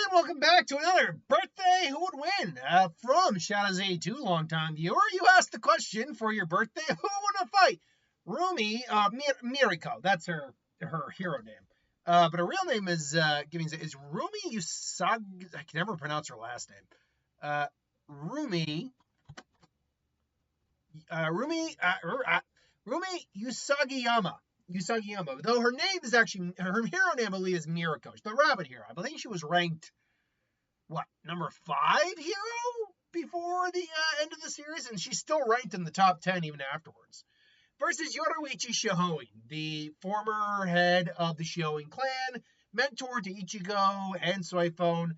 And welcome back to another Birthday Who Would Win from Shadows82, longtime viewer. You asked the question for your birthday, who would fight? Rumi, Mirko, that's her hero name. But her real name is Rumi Usagi. I can never pronounce her last name. Rumi Usagiyama. Though her name is actually, her hero name, I believe, is Mirko, the rabbit hero. I believe she was ranked, number 5 hero before the end of the series, and she's still ranked in the top 10 even afterwards. Versus Yoruichi Shihoin, the former head of the Shihoin clan, mentor to Ichigo and Soifone,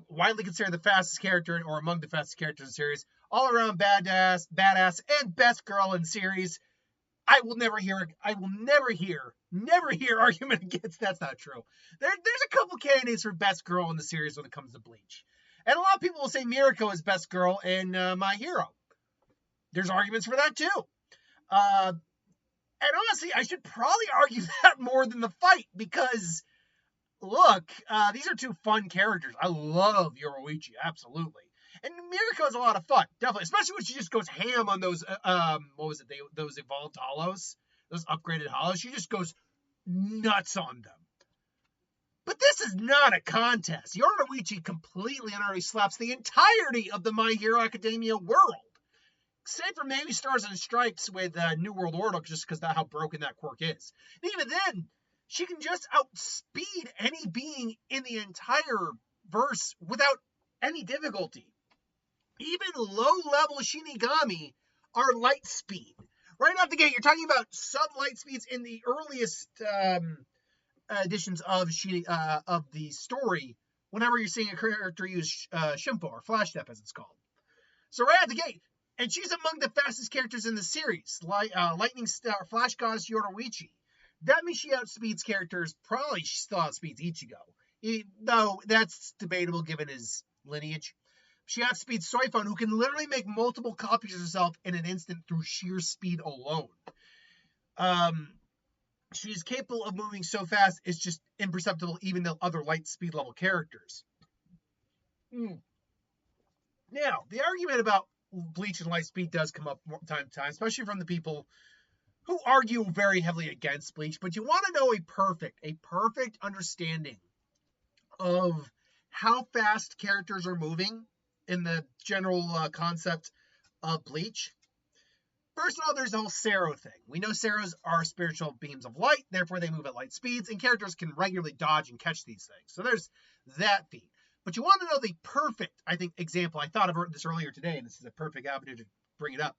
widely considered the fastest character, or among the fastest characters in the series, all-around badass, and best girl in the series. I will never hear argument against that's not true. There's a couple candidates for best girl in the series when it comes to Bleach. And a lot of people will say Mirko is best girl in My Hero. There's arguments for that too. And honestly, I should probably argue that more than the fight, because look, these are two fun characters. I love Yoruichi, absolutely. And Mirko is a lot of fun, definitely, especially when she just goes ham on those, those evolved hollows, those upgraded hollows. She just goes nuts on them. But this is not a contest. Yoruichi completely and utterly slaps the entirety of the My Hero Academia world. Save for maybe Stars and Stripes with New World Order, just because that's how broken that quirk is. And even then, she can just outspeed any being in the entire verse without any difficulty. Even low-level Shinigami are light speed. Right off the gate, you're talking about sub-light speeds in the earliest editions of the story, whenever you're seeing a character use Shimpo, or Flash Step, as it's called. So right out the gate, and she's among the fastest characters in the series, like Lightning Star, Flash Goddess Yoruichi. That means she outspeeds characters, probably she still outspeeds Ichigo, though that's debatable given his lineage. She outspeeds Soifone, who can literally make multiple copies of herself in an instant through sheer speed alone. She's capable of moving so fast, it's just imperceptible even to other light speed level characters. Now, the argument about Bleach and light speed does come up from time to time, especially from the people who argue very heavily against Bleach, but you want to know a perfect understanding of how fast characters are moving in the general concept of Bleach. First of all, there's the whole Sero thing. We know Seros are spiritual beams of light, therefore they move at light speeds, and characters can regularly dodge and catch these things. So there's that feat. But you want to know the perfect, I think, example. I thought of this earlier today, and this is a perfect avenue to bring it up.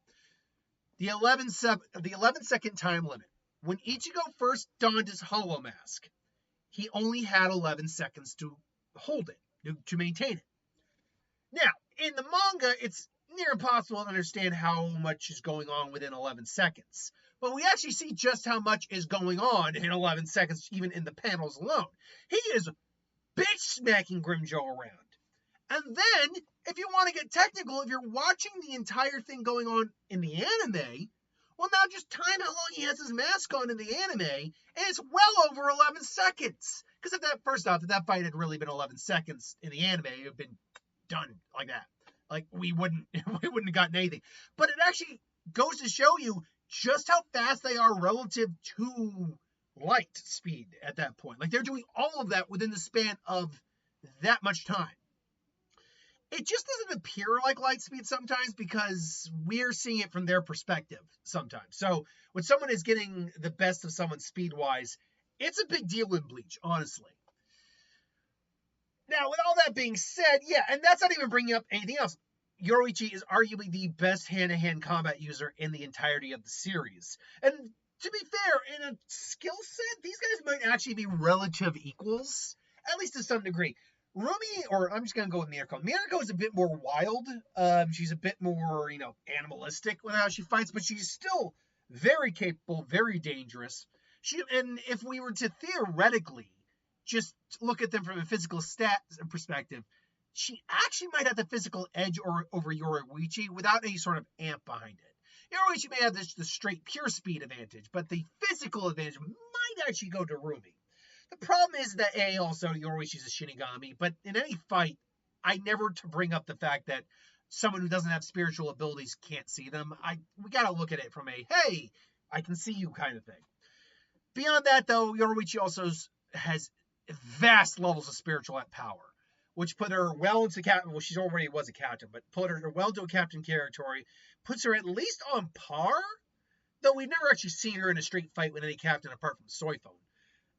The 11-second time limit. When Ichigo first donned his Hollow Mask, he only had 11 seconds to hold it, to maintain it. Now, in the manga, it's near impossible to understand how much is going on within 11 seconds. But we actually see just how much is going on in 11 seconds, even in the panels alone. He is bitch-smacking Grimmjow around. And then, if you want to get technical, if you're watching the entire thing going on in the anime, well, now just time how long he has his mask on in the anime, and it's well over 11 seconds. Because if that fight had really been 11 seconds in the anime, it would have been done like that. Like, we wouldn't have gotten anything. But it actually goes to show you just how fast they are relative to light speed at that point. Like, they're doing all of that within the span of that much time. It just doesn't appear like light speed sometimes because we're seeing it from their perspective sometimes. So when someone is getting the best of someone speed-wise, it's a big deal in Bleach, honestly. Now, with all that being said, yeah, and that's not even bringing up anything else. Yoruichi is arguably the best hand-to-hand combat user in the entirety of the series. And to be fair, in a skill set, these guys might actually be relative equals, at least to some degree. Rumi, or I'm just going to go with Mirko. Mirko is a bit more wild. She's a bit more, animalistic with how she fights, but she's still very capable, very dangerous. And if we were to theoretically just look at them from a physical stat perspective, she actually might have the physical edge over Yoruichi without any sort of amp behind it. Yoruichi may have the straight pure speed advantage, but the physical advantage might actually go to Rumi. The problem is that also Yoruichi's a Shinigami, but in any fight, I never to bring up the fact that someone who doesn't have spiritual abilities can't see them. We gotta look at it from a hey, I can see you kind of thing. Beyond that, though, Yoruichi also has vast levels of spiritual power, which put her well into captain. Well, she already was a captain, but put her well into a captain territory, puts her at least on par. Though we've never actually seen her in a straight fight with any captain apart from Soifone,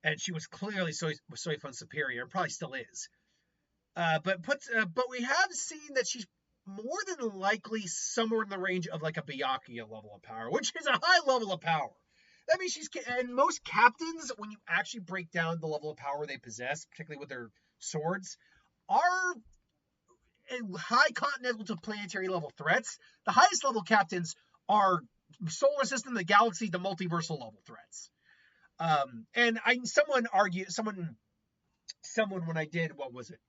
and she was clearly Soifone's superior, and probably still is. But we have seen that she's more than likely somewhere in the range of like a Byakuya level of power, which is a high level of power. That means and most captains, when you actually break down the level of power they possess, particularly with their swords, are high continental to planetary level threats. The highest level captains are solar system, the galaxy, the multiversal level threats. And someone when I did, what was it?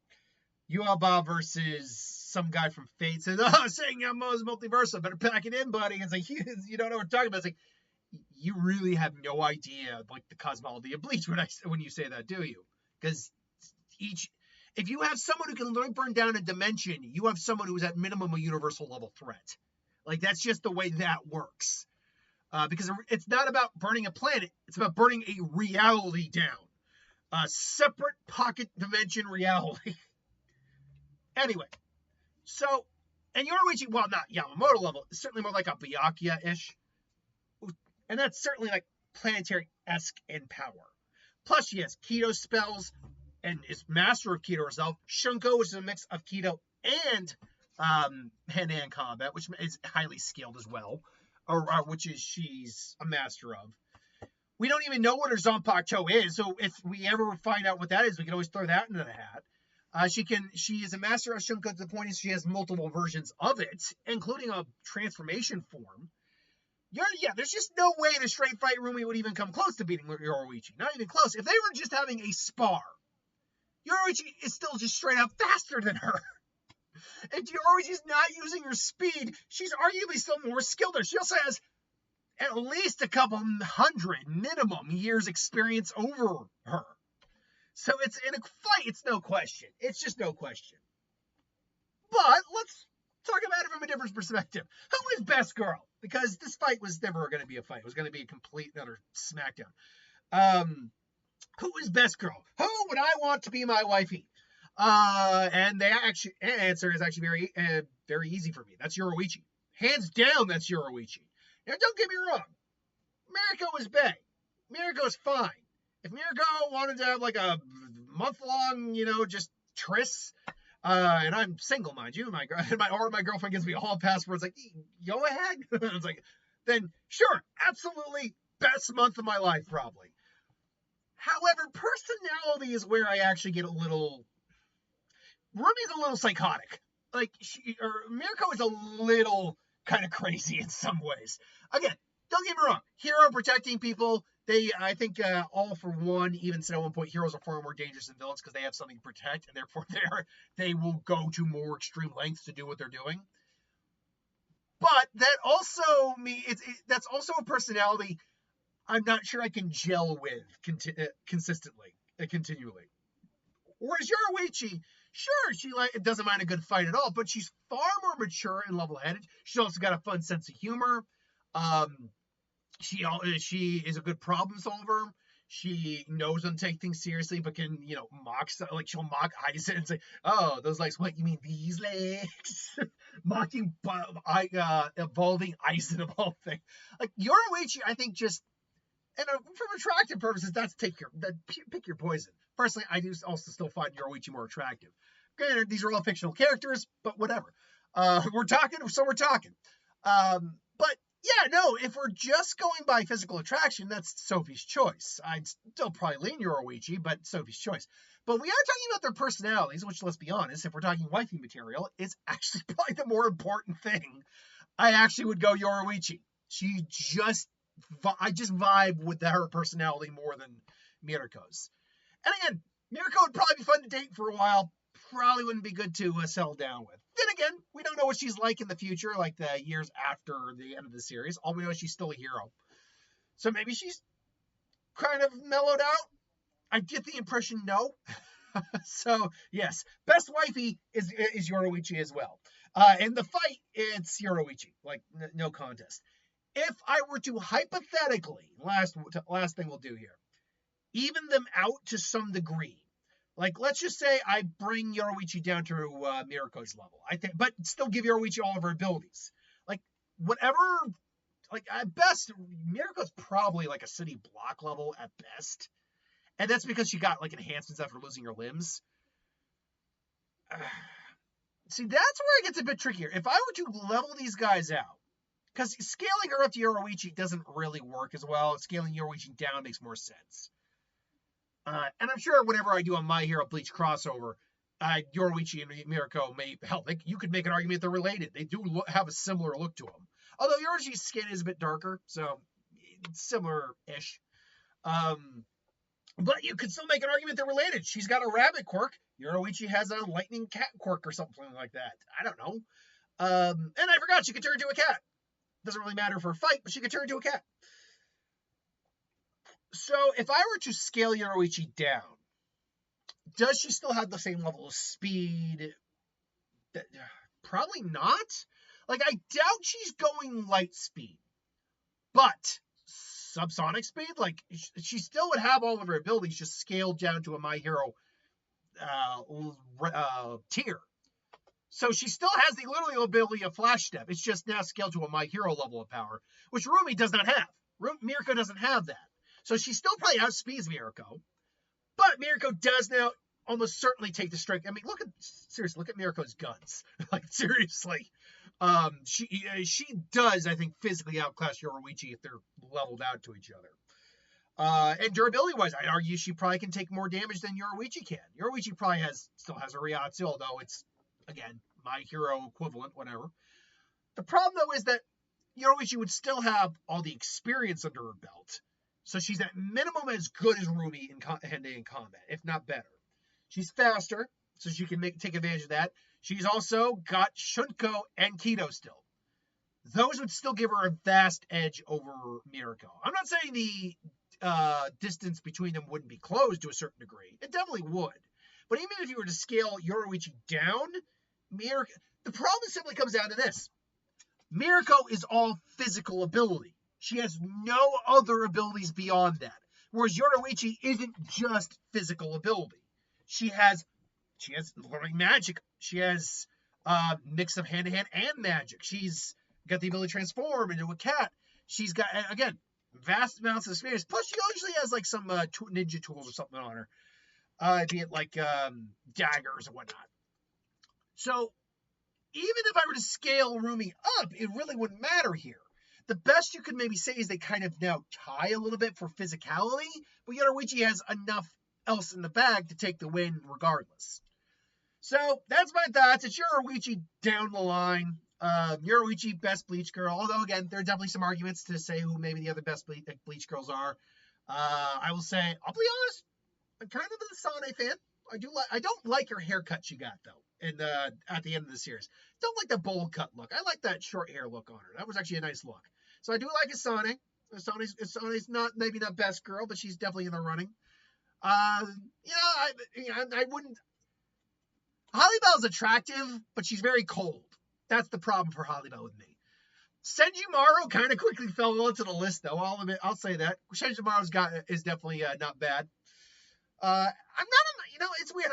Yuaba versus some guy from Fate said, "Oh, saying Yamamo's multiversal, better pack it in, buddy." It's like, you don't know what we're talking about. It's like, you really have no idea like the cosmology of Bleach when you say that, do you? Because if you have someone who can burn down a dimension, you have someone who's at minimum a universal level threat. Like, that's just the way that works. Because it's not about burning a planet, it's about burning a reality down. A separate pocket dimension reality. Anyway, so, and Yoruichi, well, not Yamamoto level, it's certainly more like a Byakuya-ish. And that's certainly like planetary-esque in power. Plus, she has Kido spells and is master of Kido herself. Shunko, which is a mix of Kido and hand-to-hand combat, which is highly skilled as well, or which is she's a master of. We don't even know what her Zanpakuto is, so if we ever find out what that is, we can always throw that into the hat. She is a master of Shunko to the point that she has multiple versions of it, including a transformation form. There's just no way in a straight fight Rumi would even come close to beating Yoruichi. Not even close. If they were just having a spar, Yoruichi is still just straight up faster than her. If Yoruichi's not using her speed, she's arguably still more skilled. She also has at least a couple hundred minimum years experience over her. So it's in a fight, it's no question. It's just no question. But let's talk about it from a different perspective. Who is best girl? Because this fight was never going to be a fight. It was going to be a complete another smackdown. Who is best girl? Who would I want to be my wifey? And the answer is actually very easy for me. That's Yoruichi. Hands down, that's Yoruichi. Now, don't get me wrong. Mirko is bae. Mirko is fine. If Mirko wanted to have like a month-long, just tryst, and I'm single, mind you, my girlfriend gives me all passwords, like, go ahead. It's like, then sure, absolutely best month of my life, probably. However, personality is where I actually get a little. Rumi's a little psychotic. Like, Mirko is a little kind of crazy in some ways. Again, don't get me wrong. Hero protecting people. I think all for one, even said at one point, heroes are far more dangerous than villains because they have something to protect, and therefore they will go to more extreme lengths to do what they're doing. But that also that's also a personality I'm not sure I can gel with consistently, continually. Whereas Yoruichi, sure, she doesn't mind a good fight at all, but she's far more mature and level-headed. She's also got a fun sense of humor. She is a good problem solver. She knows when to take things seriously, but can, mock stuff. Like, she'll mock Aizen and say, "Oh, those legs, what, you mean these legs?" Mocking evolving Aizen of all things. Like, Yoruichi, I think just, and from attractive purposes, pick your poison. Personally, I do also still find Yoruichi more attractive. Granted, these are all fictional characters, but whatever. We're talking. But yeah, no, if we're just going by physical attraction, that's Sophie's choice. I'd still probably lean Yoruichi, but Sophie's choice. But we are talking about their personalities, which, let's be honest, if we're talking wifey material, is actually probably the more important thing. I actually would go Yoruichi. I just vibe with her personality more than Mirko's. And again, Mirko would probably be fun to date for a while. Probably wouldn't be good to settle down with. Then again, we don't know what she's like in the future, like the years after the end of the series. All we know is she's still a hero. So maybe she's kind of mellowed out. I get the impression no. So yes, best wifey is Yoruichi as well. In the fight, it's Yoruichi, like no contest. If I were to hypothetically, last thing we'll do here, even them out to some degree. Like, let's just say I bring Yoruichi down to Mirko's level. I think, but still give Yoruichi all of her abilities. Like, whatever, like, at best, Mirko's probably like a city block level at best. And that's because she got, like, enhancements after losing her limbs. See, that's where it gets a bit trickier. If I were to level these guys out, because scaling her up to Yoruichi doesn't really work as well. Scaling Yoruichi down makes more sense. And I'm sure whenever I do a My Hero Bleach crossover, Yoruichi and Mirko may help. You could make an argument they're related. They do have a similar look to them. Although Yoruichi's skin is a bit darker, so it's similar-ish. But you could still make an argument they're related. She's got a rabbit quirk. Yoruichi has a lightning cat quirk or something like that. I don't know. And I forgot she could turn into a cat. Doesn't really matter for a fight, but she could turn into a cat. So if I were to scale Yoruichi down, does she still have the same level of speed? Probably not. Like, I doubt she's going light speed. But subsonic speed, like, she still would have all of her abilities just scaled down to a My Hero tier. So she still has the literal ability of Flash Step. It's just now scaled to a My Hero level of power, which Rumi does not have. Mirko doesn't have that. So she still probably outspeeds Mirko. But Mirko does now almost certainly take the strike. I mean, look at Mirko's guns. Like, seriously. She does, I think, physically outclass Yoruichi if they're leveled out to each other. And durability-wise, I'd argue she probably can take more damage than Yoruichi can. Yoruichi probably still has a Ryatsu, although it's, again, My Hero equivalent, whatever. The problem, though, is that Yoruichi would still have all the experience under her belt. So she's at minimum as good as Rumi in hand-to-hand combat, if not better. She's faster, so she can take advantage of that. She's also got Shunko and Kido still. Those would still give her a vast edge over Mirko. I'm not saying the distance between them wouldn't be closed to a certain degree. It definitely would. But even if you were to scale Yoruichi down, the problem simply comes down to this. Mirko is all physical ability. She has no other abilities beyond that. Whereas Yoruichi isn't just physical ability. She has learning magic. She has a mix of hand-to-hand and magic. She's got the ability to transform into a cat. She's got, again, vast amounts of experience. Plus, she usually has like some ninja tools or something on her. Be it like daggers and whatnot. So, even if I were to scale Rumi up, it really wouldn't matter here. The best you could maybe say is they kind of now tie a little bit for physicality, but Yoruichi has enough else in the bag to take the win regardless. So that's my thoughts. It's Yoruichi down the line. Yoruichi, best Bleach girl. Although, again, there are definitely some arguments to say who maybe the other best Bleach girls are. I will say, I'll be honest, I'm kind of a Sane fan. I don't like her haircut she got, though, at the end of the series. Don't like the bowl cut look. I like that short hair look on her. That was actually a nice look. So I do like Asane. Asane's maybe not best girl, but she's definitely in the running. I wouldn't. Holly-Bell's attractive, but she's very cold. That's the problem for Holly-Bell with me. Senjumaru kind of quickly fell into the list, though. I'll say that. Senjumaru's is definitely not bad. It's weird.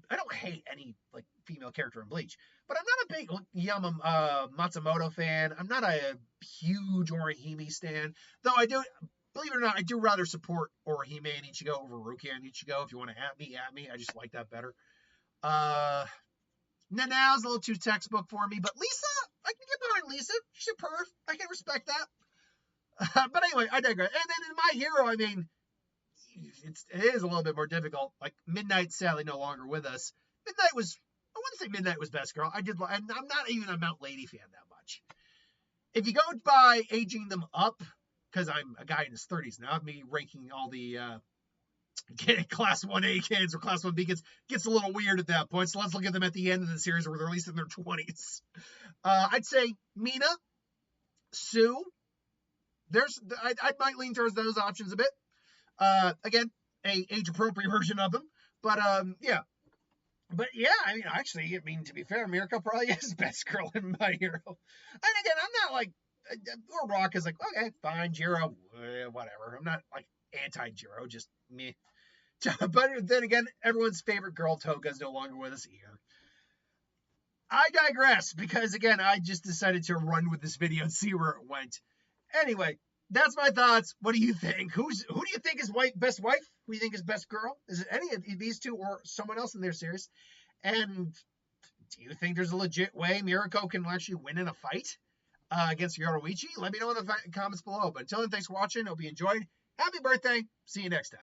I don't hate any like female character in Bleach, but I'm not a big Yama Matsumoto fan. I'm not a huge Orihime stan, though believe it or not, I do rather support Orihime and Ichigo over Rukia and Ichigo. If you want to at me. I just like that better. Nanau's a little too textbook for me, but Lisa, I can get behind Lisa. She's a perf. I can respect that. But anyway, I digress. And then in My Hero, I mean, it is a little bit more difficult. Like, Midnight's sadly no longer with us. I wouldn't say Midnight was best girl. And I'm not even a Mount Lady fan that much. If you go by aging them up, because I'm a guy in his 30s now, me ranking all the Class 1A kids or Class 1B kids gets a little weird at that point. So let's look at them at the end of the series where they're at least in their 20s. I'd say Mina, Sue. I might lean towards those options a bit. Again, a age-appropriate version of him. But yeah. But yeah, I mean, actually, I mean, to be fair, Mirko probably is the best girl in My Hero. And again, I'm not like, or Rock is like, okay, fine, Jiro, whatever. I'm not like anti-Jiro, just me. But then again, everyone's favorite girl, Toga, is no longer with us here. I digress, because again, I just decided to run with this video and see where it went. Anyway, that's my thoughts. What do you think? Who do you think is best wife? Who do you think is best girl? Is it any of these two or someone else in their series? And do you think there's a legit way Mirko can actually win in a fight against Yoruichi? Let me know in the comments below. But until then, thanks for watching. Hope you enjoyed. Happy birthday. See you next time.